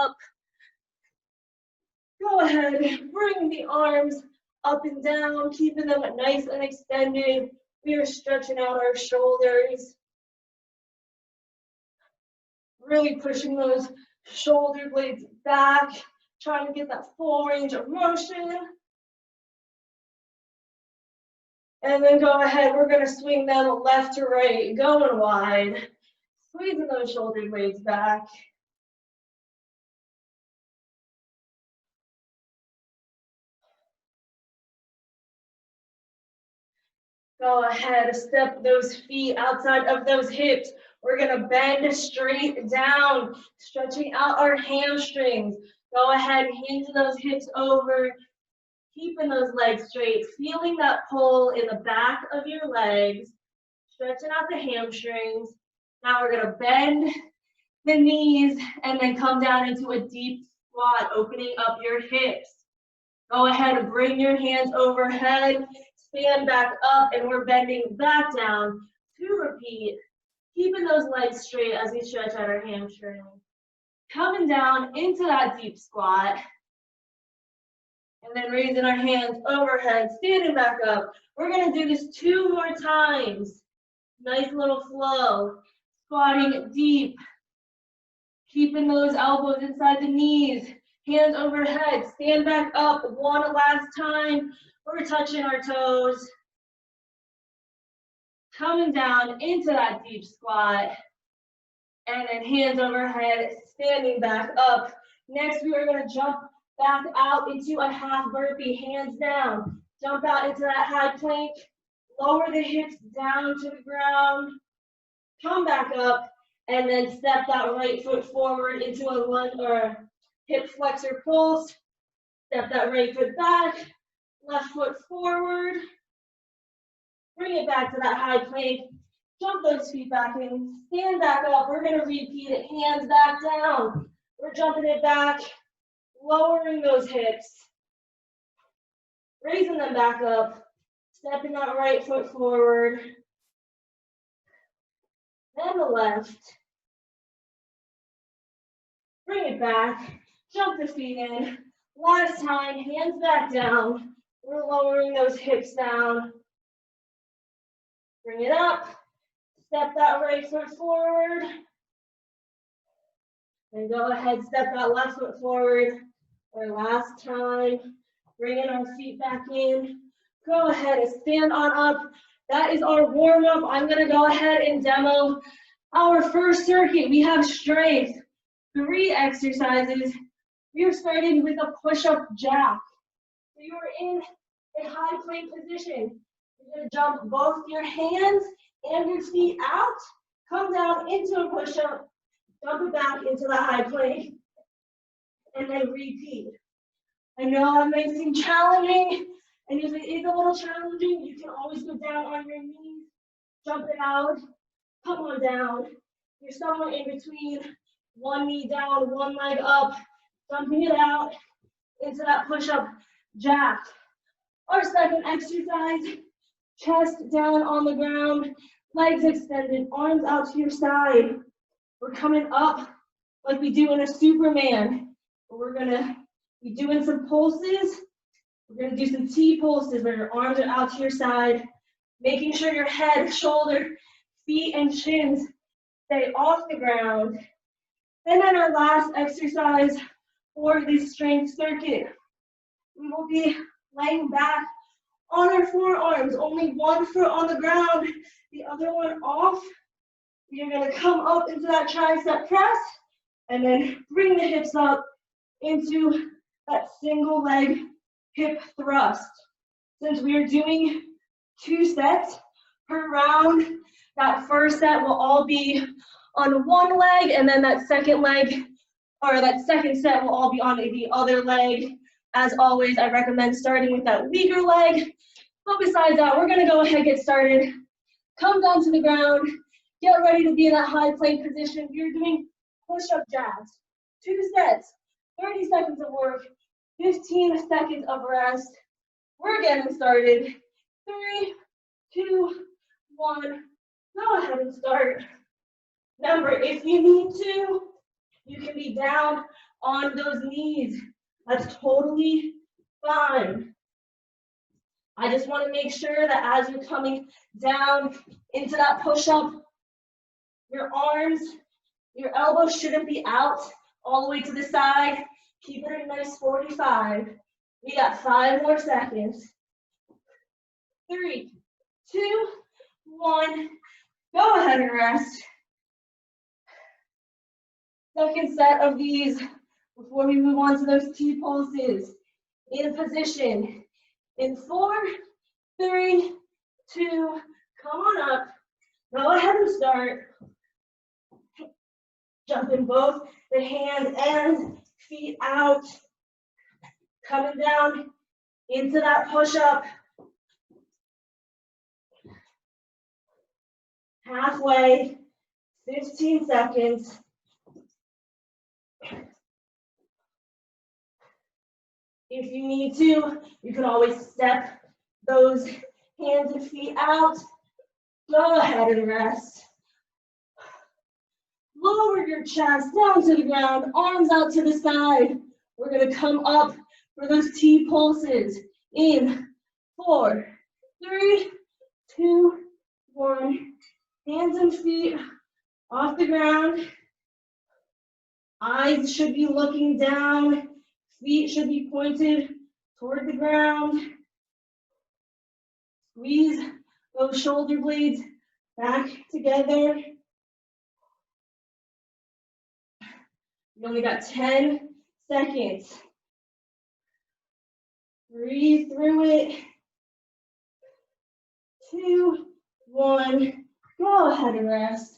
up. Go ahead, bring the arms up and down, keeping them nice and extended. We are stretching out our shoulders. Really pushing those shoulder blades back, trying to get that full range of motion. And then go ahead, we're gonna swing them left to right, going wide. Squeezing those shoulder blades back. Go ahead, step those feet outside of those hips. We're gonna bend straight down, stretching out our hamstrings. Go ahead, hinge those hips over, keeping those legs straight, feeling that pull in the back of your legs, stretching out the hamstrings. Now we're gonna bend the knees and then come down into a deep squat, opening up your hips. Go ahead and bring your hands overhead, stand back up, and we're bending back down to repeat, keeping those legs straight as we stretch out our hamstrings. Coming down into that deep squat, and then raising our hands overhead, standing back up. We're gonna do this 2 more times. Nice little flow, squatting deep, keeping those elbows inside the knees, hands overhead, stand back up one last time. We're touching our toes. Coming down into that deep squat. And then hands overhead, standing back up. Next, we are gonna jump back out into a half burpee, hands down. Jump out into that high plank. Lower the hips down to the ground. Come back up, and then step that right foot forward into a lunge or hip flexor pulse. Step that right foot back, left foot forward. Bring it back to that high plank. Jump those feet back in, stand back up. We're gonna repeat it, hands back down. We're jumping it back, lowering those hips, raising them back up, stepping that right foot forward, then the left. Bring it back, jump the feet in. Last time, hands back down. We're lowering those hips down. Bring it up, step that right foot forward. And go ahead, step that left foot forward. Our last time, bringing our feet back in. Go ahead and stand on up. That is our warm up. I'm gonna go ahead and demo our first circuit. We have strength, 3 exercises. We are starting with a push-up jack. So you are in a high plank position. You're gonna jump both your hands and your feet out, come down into a push-up, jump it back into the high plank, and then repeat. I know that may seem challenging, and if it is a little challenging, you can always go down on your knees, jump it out, come on down. You're somewhere in between, one knee down, one leg up, jumping it out into that push-up jack. Our second exercise, chest down on the ground, legs extended, arms out to your side. We're coming up like we do in a Superman. We're gonna be doing some pulses. We're gonna do some T pulses where your arms are out to your side, making sure your head, shoulder, feet, and shins stay off the ground. And then our last exercise for this strength circuit, we will be laying back on our forearms, only one foot on the ground, the other one off. You're gonna come up into that tricep press and then bring the hips up into that single leg hip thrust. Since we are doing 2 sets per round, that first set will all be on one leg, and then that second leg, or that second set will all be on the other leg. As always, I recommend starting with that weaker leg. But besides that, we're gonna go ahead and get started. Come down to the ground, get ready to be in that high plank position. You're doing push-up jacks, 2 sets, 30 seconds of work, 15 seconds of rest. We're getting started. 3, 2, 1, go ahead and start. Remember, if you need to, you can be down on those knees. That's totally fine. I just want to make sure that as you're coming down into that push-up, your arms, your elbows shouldn't be out all the way to the side. Keep it a nice 45. We got 5 more seconds. 3, 2, 1. Go ahead and rest. Second set of these before we move on to those T pulses. In position. In 4, 3, 2, come on up. Go ahead and start. Jumping both the hands and feet out. Coming down into that push-up. Halfway, 15 seconds. If you need to, you can always step those hands and feet out. Go ahead and rest. Lower your chest down to the ground, arms out to the side. We're going to come up for those T pulses. In 4, 3, 2, 1. Hands and feet off the ground. Eyes should be looking down. Feet should be pointed toward the ground. Squeeze those shoulder blades back together. You only got 10 seconds. Breathe through it. 2, 1. Go ahead and rest.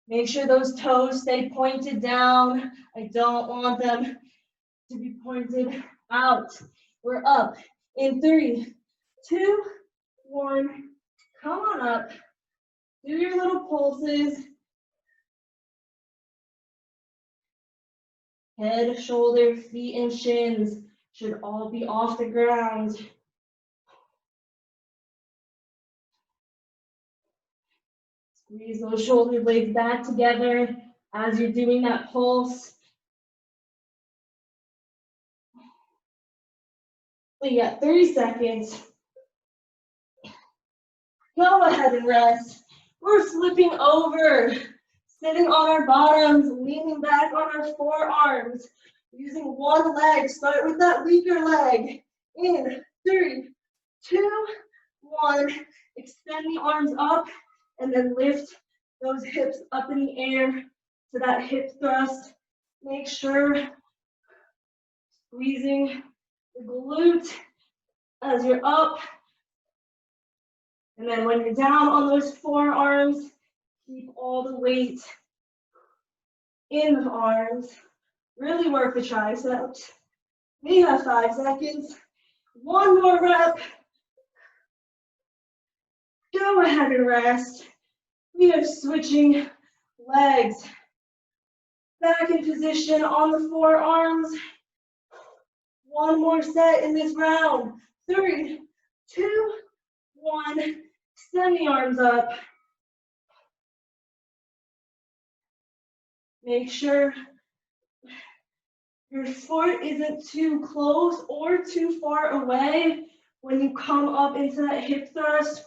Make sure those toes stay pointed down. I don't want them to be pointed out. We're up in 3, 2, 1. Come on up. Do your little pulses. Head, shoulder, feet, and shins should all be off the ground. Squeeze those shoulder blades back together as you're doing that pulse. We got 30 seconds. Go ahead and rest. We're flipping over, sitting on our bottoms, leaning back on our forearms, using one leg. Start with that weaker leg. In 3, 2, 1. Extend the arms up and then lift those hips up in the air to that hip thrust. Make sure squeezing the glute as you're up. And then when you're down on those forearms, keep all the weight in the arms. Really work the triceps. We have 5 seconds. One more rep. Go ahead and rest. We are switching legs. Back in position on the forearms. One more set in this round. 3, 2, 1. Extend the arms up. Make sure your foot isn't too close or too far away when you come up into that hip thrust.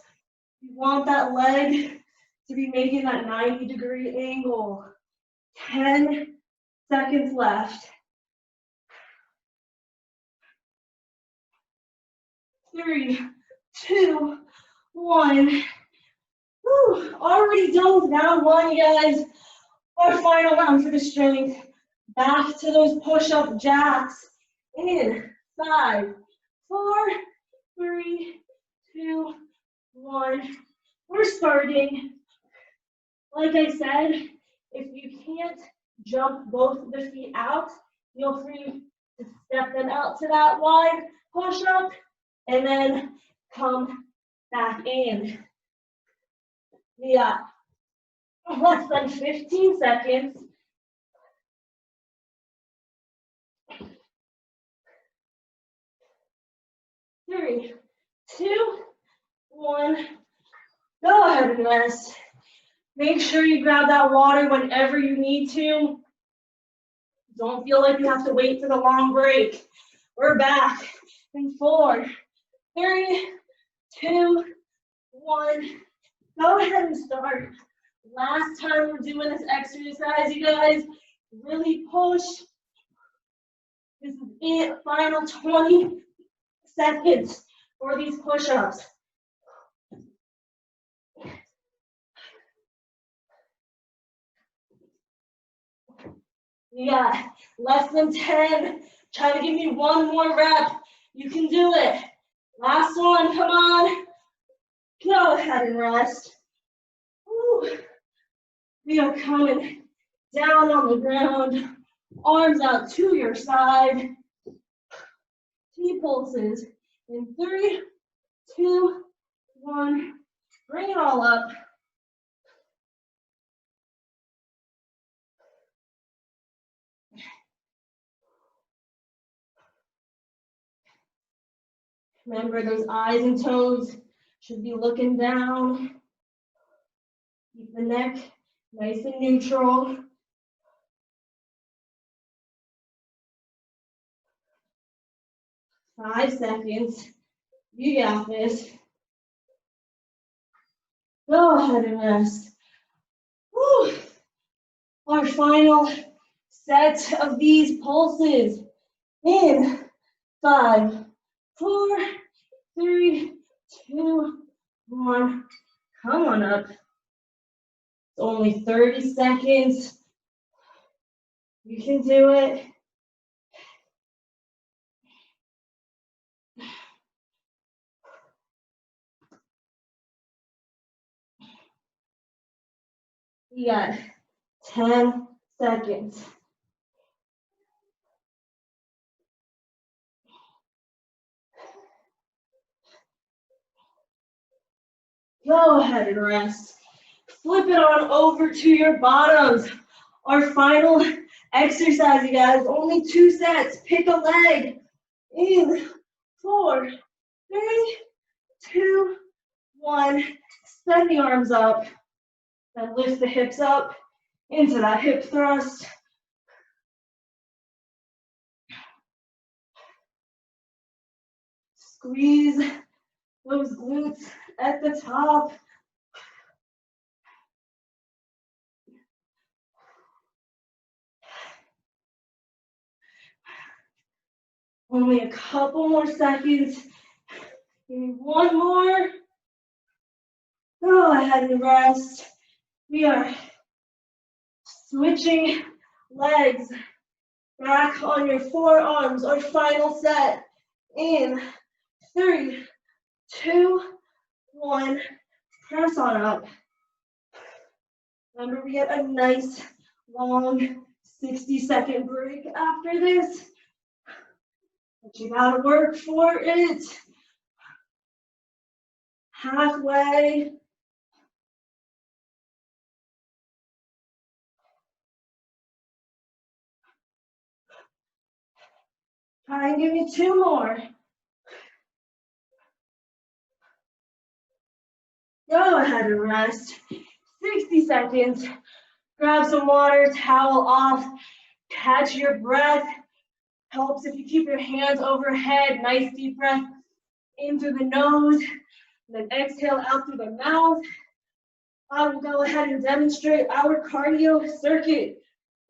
You want that leg to be making that 90-degree angle. 10 seconds left. 3, 2, 1. Whew, already done with round 1, you guys. Our final round for the strength. Back to those push-up jacks. In 5, 4, 3, 2, 1. We're starting. Like I said, if you can't jump both of the feet out, feel free to step them out to that wide push-up and then come back in. We got less than 15 seconds. 3, 2, 1. Go ahead and rest. Make sure you grab that water whenever you need to. Don't feel like you have to wait for the long break. We're back in 4, 3, 2, 1. Go ahead and start. Last time we're doing this exercise, you guys, really push. This is it, final 20 seconds for these push-ups. You got less than 10. Try to give me one more rep. You can do it. Last one, come on. Go ahead and rest. Woo. We are coming down on the ground. Arms out to your side. T-pulses in 3, 2, 1. Bring it all up. Remember, those eyes and toes should be looking down. Keep the neck nice and neutral. 5 seconds. You got this. Go ahead and rest. Woo. Our final set of these pulses in 5, 4, 3, 2, 1. Come on up. It's only 30 seconds. You can do it. You got 10 seconds. Go ahead and rest. Flip it on over to your bottoms. Our final exercise, you guys. Only 2 sets. Pick a leg. In 4, 3, 2, 1. Send the arms up. Then lift the hips up into that hip thrust. Squeeze those glutes at the top. Only a couple more seconds. Give me one more. Go ahead and rest. We are switching legs back on your forearms. Our final set in 3, 2, 1. Press on up. Remember, we get a nice long 60-second break after this. But you gotta work for it. Halfway. Try and give me 2 more. Go ahead and rest. 60 seconds. Grab some water, towel off, catch your breath. Helps if you keep your hands overhead. Nice deep breath in through the nose, and then exhale out through the mouth. I will go ahead and demonstrate our cardio circuit.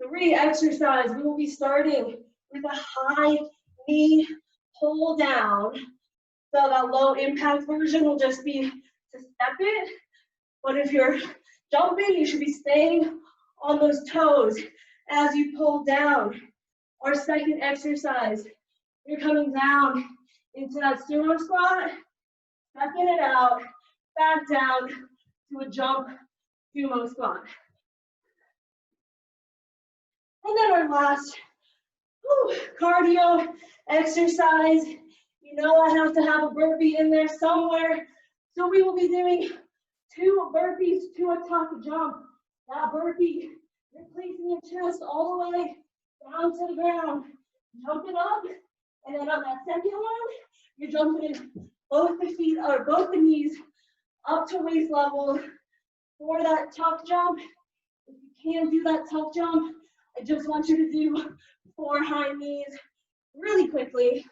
3 exercises. We will be starting with a high knee pull down. So that low impact version will just be to step it. But if you're jumping, you should be staying on those toes as you pull down. Our second exercise, you're coming down into that sumo squat, stepping it out, back down to a jump sumo squat. And then our last cardio exercise. You know I have to have a burpee in there somewhere. So we will be doing 2 burpees to a tuck jump. That burpee, you're placing your chest all the way down to the ground. Jump it up, and then on that second one, you're jumping in both the feet or both the knees up to waist level for that tuck jump. If you can't do that tuck jump, I just want you to do 4 high knees really quickly.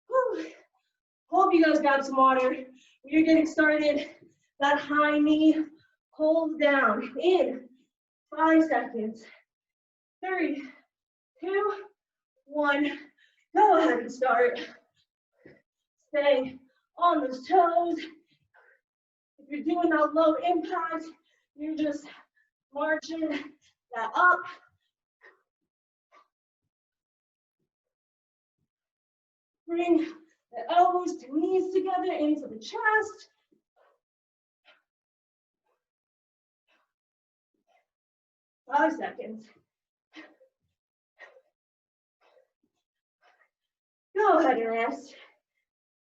Whew. Hope you guys got some water. We're getting started. That high knee hold down in 5 seconds. 3, 2, 1. Go ahead and start. Stay on those toes. If you're doing that low impact, you're just marching that up. Bring the elbows to knees together into the chest. Five seconds. Go ahead and rest.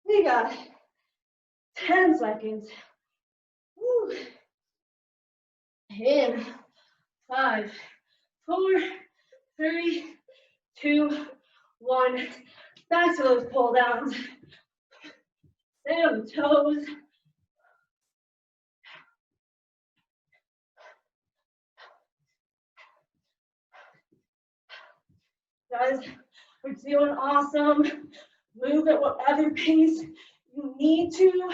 We got 10 seconds. Woo. In 5, 4, 3, 2, 1. Back to those pull downs. Stay on the toes. Guys, we're doing awesome. Move at whatever pace you need to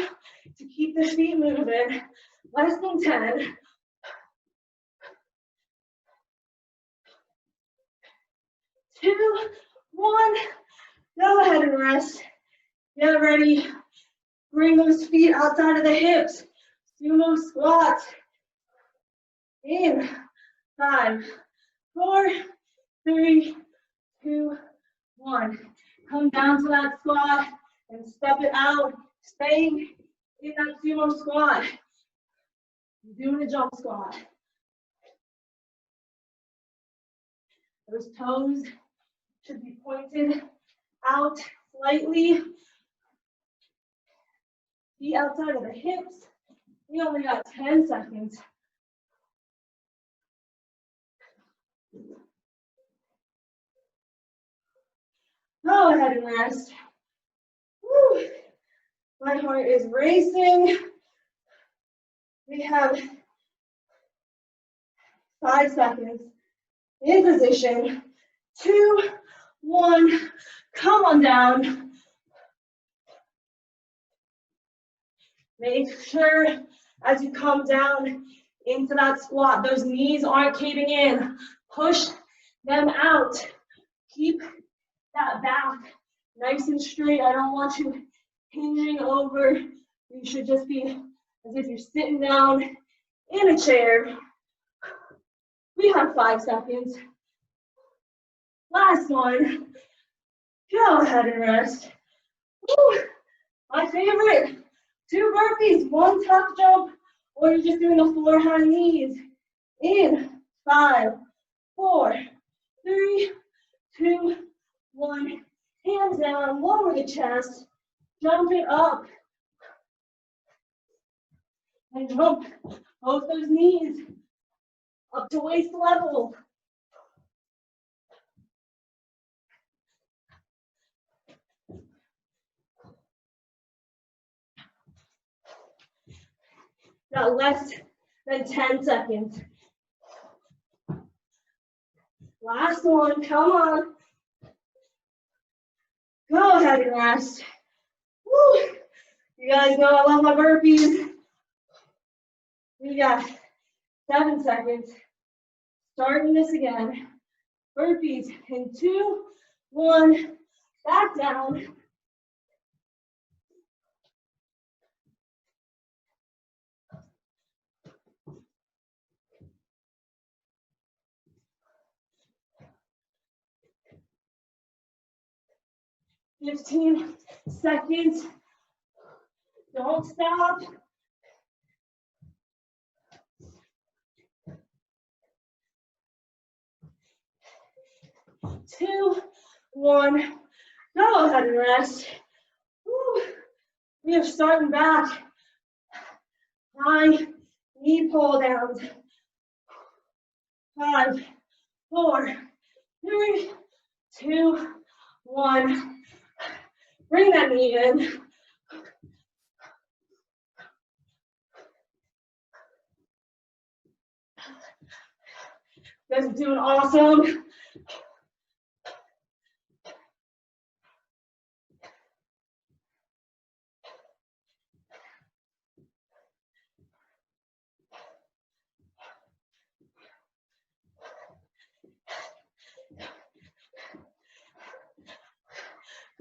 keep the feet moving. Less than 10. 2, 1. Go ahead and rest. Get ready. Bring those feet outside of the hips. Sumo squat. In 5, 4, 3, 2, 1. Come down to that squat and step it out. Staying in that sumo squat. You're doing a jump squat. Those toes should be pointed out slightly. Feet outside of the hips. We only got 10 seconds. Go ahead and rest. Woo. My heart is racing. We have 5 seconds. In position. 2, 1. Come on down. Make sure as you come down into that squat, those knees aren't caving in. Push them out. Keep that back nice and straight. I don't want you hinging over. You should just be as if you're sitting down in a chair. We have 5 seconds. Last one. Go ahead and rest. Woo. My favorite. 2 burpees, 1 tuck jump, or you're just doing the 4 high knees. In 5, 4, 3, 2, 1. Hands down, lower the chest, jump it up. And jump both those knees up to waist level. Got less than 10 seconds. Last one, come on. Go ahead and rest. Woo. You guys know I love my burpees. We got 7 seconds. Starting this again. Burpees in 2, 1. Back down. "15 seconds. Don't stop. Two, 1. Go ahead and rest. Woo. We are starting back. High knee pull downs. 5, 4, 3, 2, 1. Bring that knee in. You guys are doing awesome.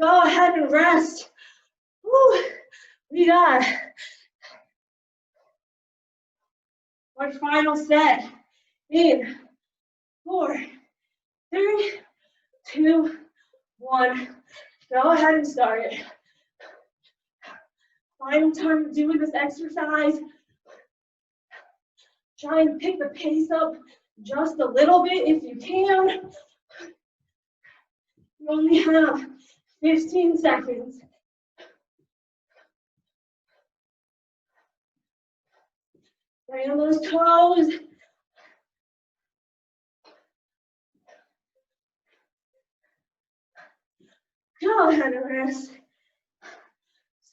Go ahead and rest. Woo. We got our final set in 4, 3, 2, 1. Go ahead and start it. Final time doing this exercise. Try and pick the pace up just a little bit if you can. You only have 15 seconds. Right on those toes. Go ahead and rest.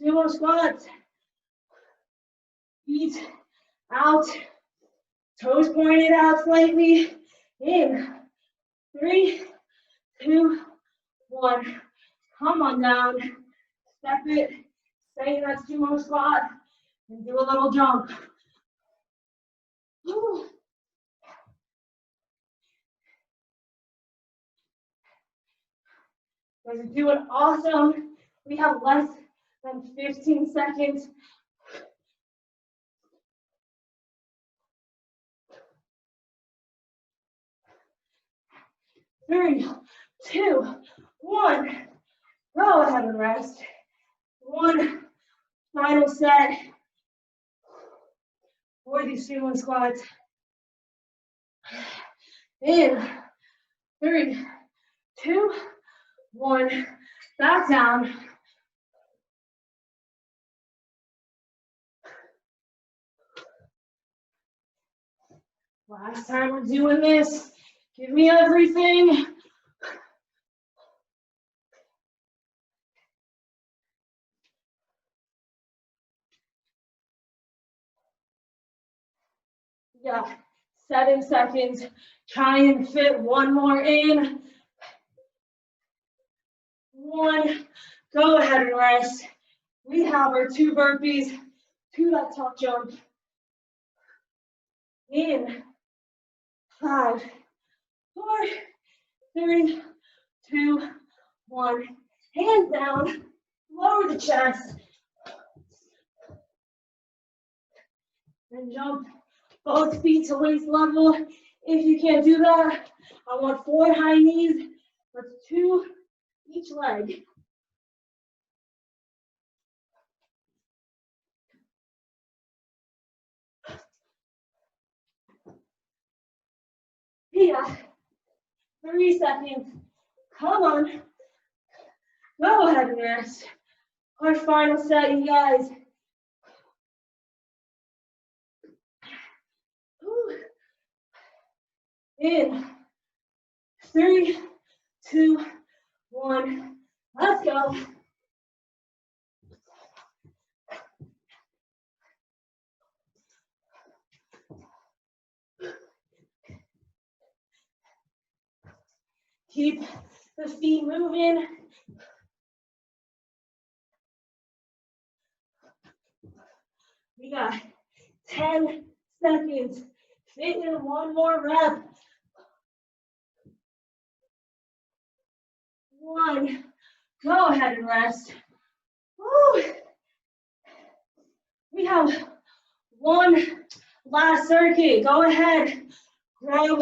Sumo squats. Feet out. Toes pointed out slightly. In 3, 2, 1. Come on down. Step it. Stay in that sumo squat. And do a little jump. Woo. You guys are doing awesome. We have less than 15 seconds. Three, 2, 1. Go ahead and rest. One final set for these sumo squats. In 3, 2, 1. Back down. Last time we're doing this. Give me everything. Yeah, 7 seconds. Try and fit one more in. 1. Go ahead and rest. We have our 2 burpees to that tuck jump. In 5, 4, 3, 2, 1. Hands down. Lower the chest. And jump both feet to waist level. If you can't do that, I want 4 high knees. That's 2 each leg. Yeah. 3 seconds. Come on. Go ahead and rest. Our final set, you guys. In 3, 2, 1. Let's go. Keep the feet moving. We got 10 seconds. Fit in one more rep. 1. Go ahead and rest. Woo. We have 1 last circuit. Go ahead. Grab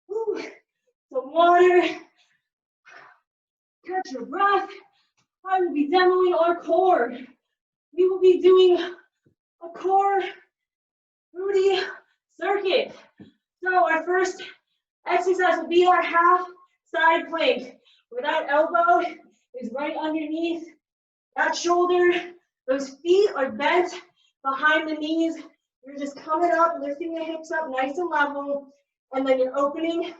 some water. Catch your breath. I will be demoing our core. We will be doing a core booty circuit. So our first exercise will be our half side plank, where that elbow is right underneath that shoulder. Those feet are bent behind the knees. You're just coming up, lifting the hips up nice and level, and then you're opening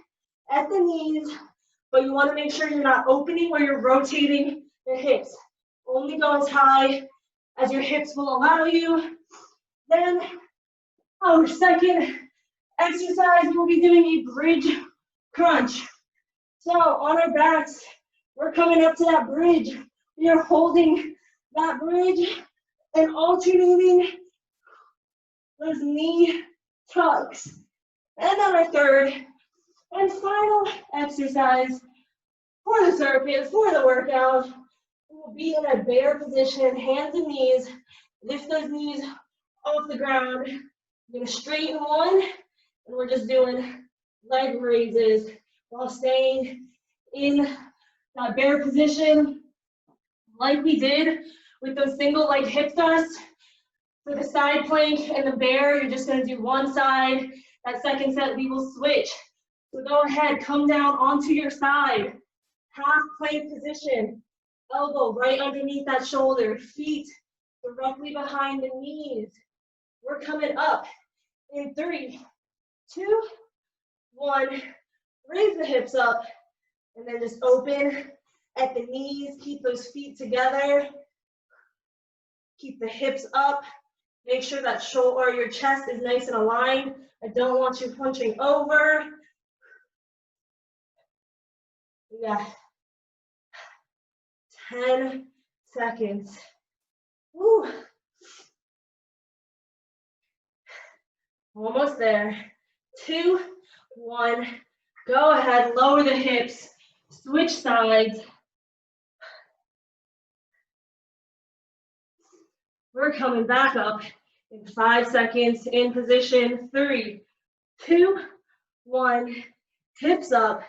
at the knees, but you want to make sure you're not opening where you're rotating the hips. Only go as high as your hips will allow you. Then our second exercise, we'll be doing a bridge crunch. So on our backs, we're coming up to that bridge. We are holding that bridge and alternating those knee tucks. And then our third and final exercise for the circuit, for the workout, We'll be in a bear position, hands and knees. Lift those knees off the ground. You're gonna straighten one, and we're just doing leg raises while staying in that bear position like we did with those single leg hip thrusts. For the side plank and the bear, you're just gonna do one side. That second set, we will switch. So go ahead, come down onto your side. Half plank position. Elbow right underneath that shoulder. Feet directly behind the knees. We're coming up in 3, 2, 1. Raise the hips up. And then just open at the knees. Keep those feet together. Keep the hips up. Make sure that shoulder or your chest is nice and aligned. I don't want you punching over. We got 10 seconds. Woo. Almost there. 2, 1. Go ahead, lower the hips. Switch sides. We're coming back up in 5 seconds. In position. 3, 2, 1. Hips up.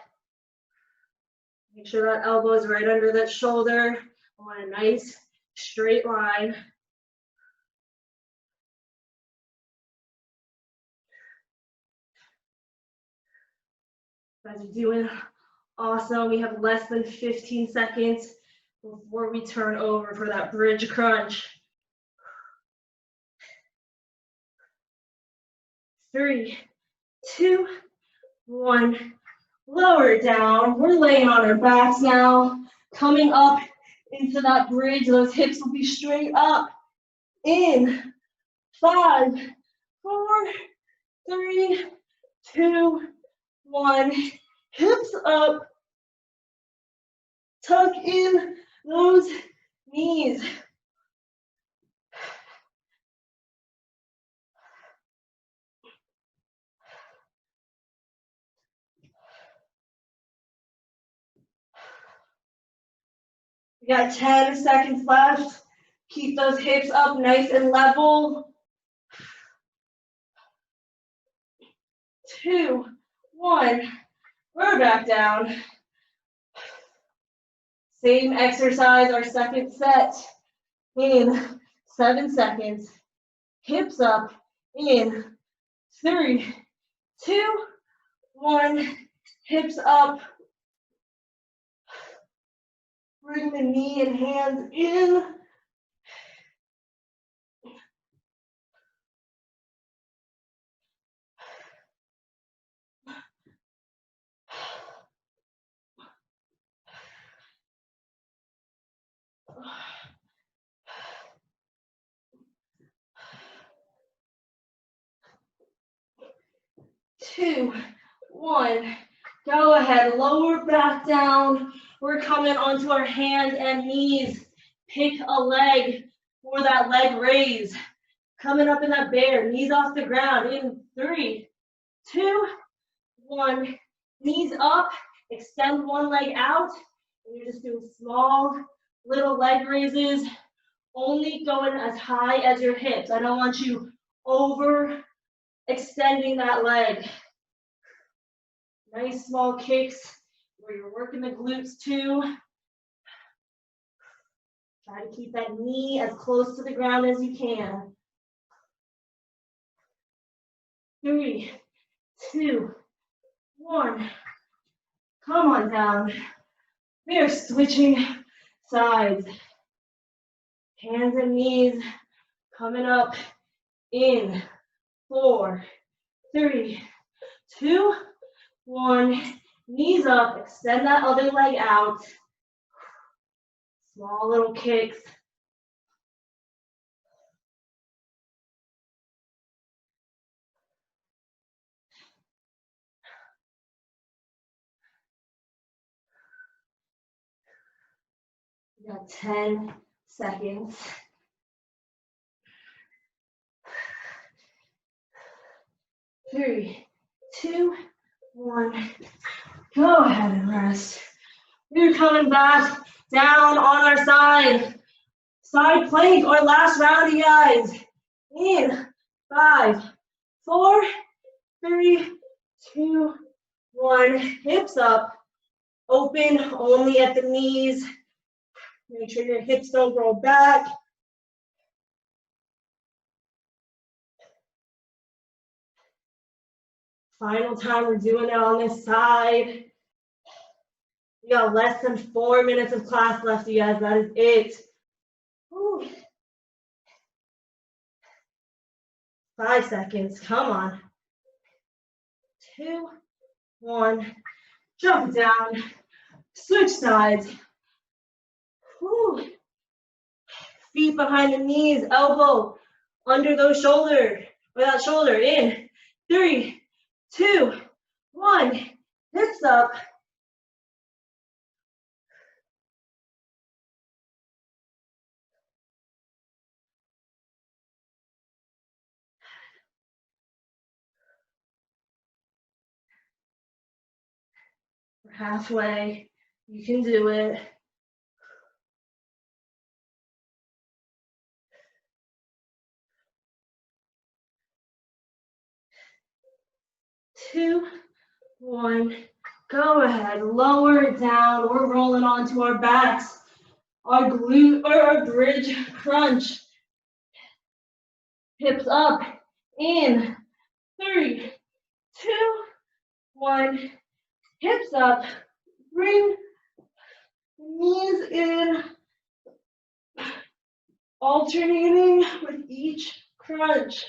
Make sure that elbow is right under that shoulder. I want a nice straight line. Guys are doing awesome. We have less than 15 seconds before we turn over for that bridge crunch. 3, 2, 1. Lower it down. We're laying on our backs now. Coming up into that bridge. Those hips will be straight up. In 5, 4, 3, 2, 1. Hips up. Tuck in those knees. We got 10 seconds left. Keep those hips up nice and level. 2, 1. We're back down. Same exercise, our second set in 7 seconds. Hips up in 3, 2, 1. Hips up. Bring the knee and hands in. Two, 1. Go ahead, lower back down. We're coming onto our hands and knees. Pick a leg for that leg raise. Coming up in that bear, knees off the ground in 3, 2, 1. Knees up, extend one leg out. And you're just doing small little leg raises, only going as high as your hips. I don't want you over extending that leg. Nice small kicks where you're working the glutes too. Try to keep that knee as close to the ground as you can. 3, 2, 1. Come on down. We are switching sides. Hands and knees coming up in 4, 3, 2, 1. Knees up. Extend that other leg out. Small little kicks. We got 10 seconds. 3, 2, 1. Go ahead and rest. We're coming back down on our side. Side plank, our last round, you guys. In 5, 4, 3, 2, 1. Hips up. Open only at the knees. Make sure your hips don't roll back. Final time we're doing it on this side. We got less than 4 minutes of class left, you guys. That is it. Whew. 5 seconds. Come on. 2, 1. Jump down. Switch sides. Whew. Feet behind the knees. Elbow under those shoulders. Or that shoulder. In 3, 2, 1. Hips up. We're halfway. You can do it. 2, 1. Go ahead. Lower it down. We're rolling onto our backs. Our glute or our bridge crunch. Hips up. In 3, 2, 1. Hips up. Bring knees in. Alternating with each crunch.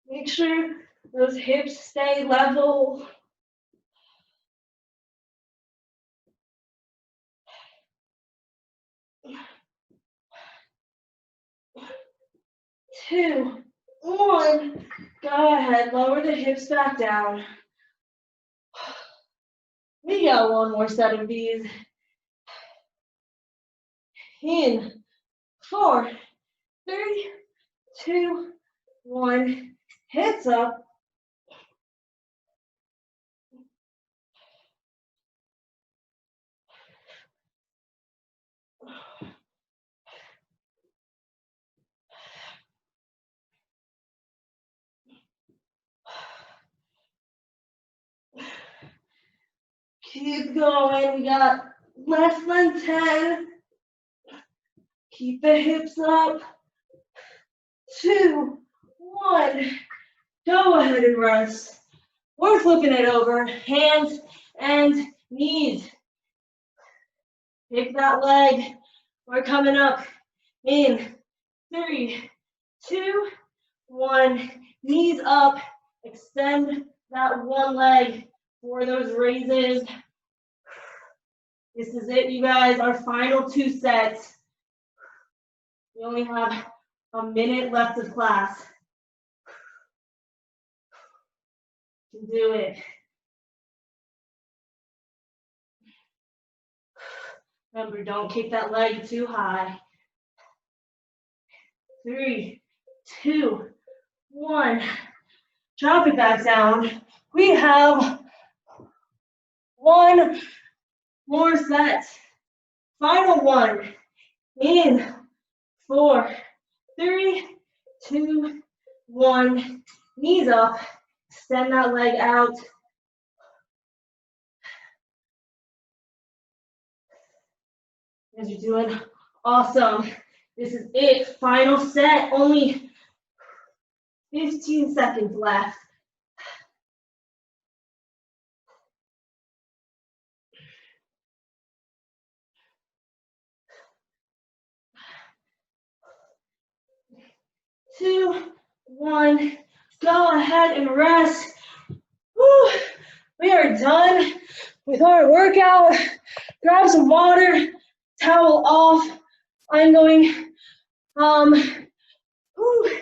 Make sure those hips stay level. Two, 1. Go ahead, lower the hips back down. We got one more set of these. In 4, 3, 2, 1. Hips up. Keep going. We got less than 10. Keep the hips up. 2, 1. Go ahead and rest. We're flipping it over. Hands and knees. Pick that leg. We're coming up. In 3, 2, 1. Knees up. Extend that one leg for those raises. This is it, you guys. Our final 2 sets. We only have a minute left of class. You can do it. Remember, don't kick that leg too high. 3, 2, 1. Drop it back down. We have 1 more set. Final one. In 4, 3, 2, 1. Knees up. Extend that leg out. As you're doing awesome. This is it. Final set. Only 15 seconds left. Two, 1. Go ahead and rest. Whew. We are done with our workout. Grab some water, towel off. I'm going, whew.